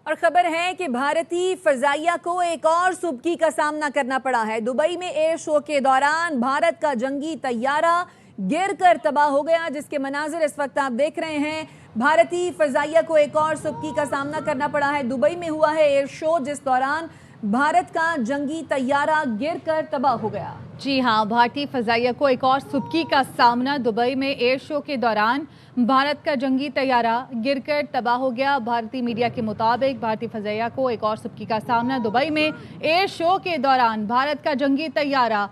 اور خبر ہے کہ بھارتی فضائیہ کو ایک اور سبکی کا سامنا کرنا پڑا ہے۔ دبئی میں ایئر شو کے دوران بھارت کا جنگی طیارہ گر کر تباہ ہو گیا، جس کے مناظر اس وقت آپ دیکھ رہے ہیں۔ بھارتی فضائیہ کو ایک اور سبکی کا سامنا کرنا پڑا ہے۔ دبئی میں ہوا ہے ایئر شو، جس دوران بھارت کا جنگی طیارہ گر کر تباہ ہو گیا۔ جی ہاں، بھارتی فضائیہ کو ایک اور سبکی کا سامنا۔ دبئی میں ایئر شو کے دوران بھارت کا جنگی طیارہ گر کر تباہ ہو گیا۔ بھارتی میڈیا کے مطابق بھارتی فضائیہ کو ایک اور سبکی کا سامنا۔ دبئی میں ایئر شو کے دوران بھارت کا جنگی طیارہ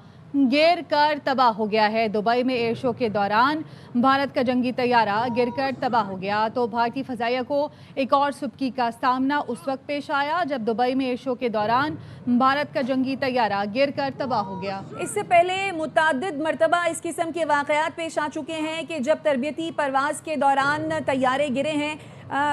گر کر تباہ ہو گیا ہے۔ دبئی میں ایئر شو کے دوران بھارت کا جنگی طیارہ گر کر تباہ ہو گیا تو بھارتی فضائیہ کو ایک اور سبکی کا سامنا اس وقت پیش آیا جب دبئی میں ایئر شو کے دوران بھارت کا جنگی طیارہ گر کر تباہ ہو گیا۔ اس سے پہلے متعدد مرتبہ اس قسم کے واقعات پیش آ چکے ہیں کہ جب تربیتی پرواز کے دوران طیارے گرے ہیں،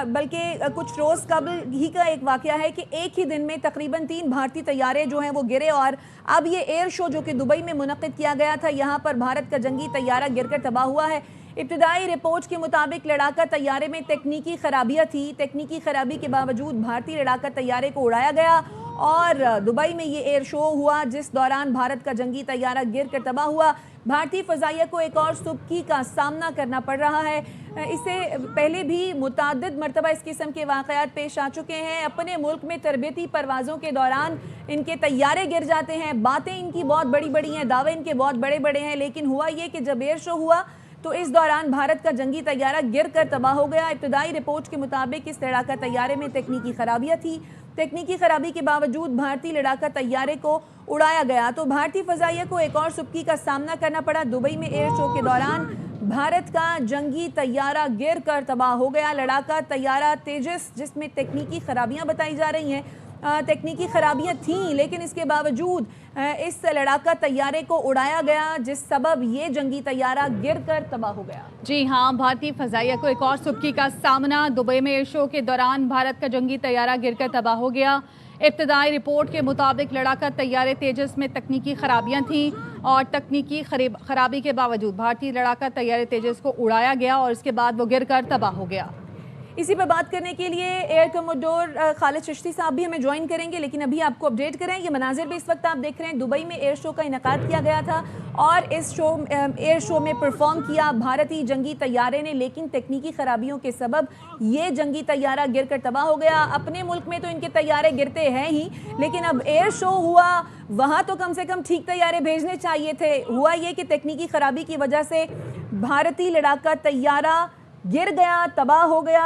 بلکہ کچھ روز قبل ہی کا ایک واقعہ ہے کہ ایک ہی دن میں تقریباً 3 بھارتی طیارے جو ہیں وہ گرے، اور اب یہ ایئر شو جو کہ دبئی میں منعقد کیا گیا تھا، یہاں پر بھارت کا جنگی طیارہ گر کر تباہ ہوا ہے۔ ابتدائی رپورٹ کے مطابق لڑاکا طیارے میں تکنیکی خرابیاں تھی۔ تکنیکی خرابی کے باوجود بھارتی لڑاکا طیارے کو اڑایا گیا اور دبئی میں یہ ایئر شو ہوا، جس دوران بھارت کا جنگی طیارہ گر کر تباہ ہوا۔ بھارتی فضائیہ کو ایک اور سبکی کا سامنا کرنا پڑ رہا ہے۔ اس سے پہلے بھی متعدد مرتبہ اس قسم کے واقعات پیش آ چکے ہیں۔ اپنے ملک میں تربیتی پروازوں کے دوران ان کے طیارے گر جاتے ہیں، باتیں ان کی بہت بڑی بڑی ہیں، دعوے ان کے بہت بڑے بڑے ہیں، لیکن ہوا یہ کہ جب ایئر شو ہوا تو اس دوران بھارت کا جنگی طیارہ گر کر تباہ ہو گیا۔ ابتدائی رپورٹ کے مطابق اس لڑاکا طیارے میں تکنیکی خرابیاں تھی۔ تکنیکی خرابی کے باوجود بھارتی لڑاکا طیارے کو اڑایا گیا تو بھارتی فضائیہ کو ایک اور سبکی کا سامنا کرنا پڑا۔ دبئی میں ایئر شو کے دوران بھارت کا جنگی طیارہ گر کر تباہ ہو گیا۔ لڑاکا طیارہ تیجس، جس میں تکنیکی خرابیاں بتائی جا رہی ہیں، تکنیکی خرابیاں تھیں، لیکن اس کے باوجود اس لڑاکا طیارے کو اڑایا گیا، جس سبب یہ جنگی طیارہ گر کر تباہ ہو گیا۔ جی ہاں، بھارتی فضائیہ کو ایک اور سبکی کا سامنا۔ دبئی میں ایئر شو کے دوران بھارت کا جنگی طیارہ گر کر تباہ ہو گیا۔ ابتدائی رپورٹ کے مطابق لڑاکا طیارے تیجس میں تکنیکی خرابیاں تھیں اور تکنیکی خرابی کے باوجود بھارتی لڑاکا طیارے تیجس کو اڑایا گیا اور اس کے بعد وہ گر کر تباہ ہو گیا۔ اسی پر بات کرنے کے لیے ایئر کموڈور خالد چشتی صاحب بھی ہمیں جوائن کریں گے، لیکن ابھی آپ کو اپڈیٹ کریں، یہ مناظر بھی اس وقت آپ دیکھ رہے ہیں۔ دبئی میں ایئر شو کا انعقاد کیا گیا تھا اور اس ایئر شو میں پرفارم کیا بھارتی جنگی طیارے نے، لیکن تکنیکی خرابیوں کے سبب یہ جنگی طیارہ گر کر تباہ ہو گیا۔ اپنے ملک میں تو ان کے طیارے گرتے ہیں ہی، لیکن اب ایئر شو ہوا، وہاں تو کم سے کم ٹھیک طیارے بھیجنے چاہیے تھے۔ ہوا یہ کہ تکنیکی خرابی کی وجہ سے بھارتی لڑاکا طیارہ گر گیا، تباہ ہو گیا۔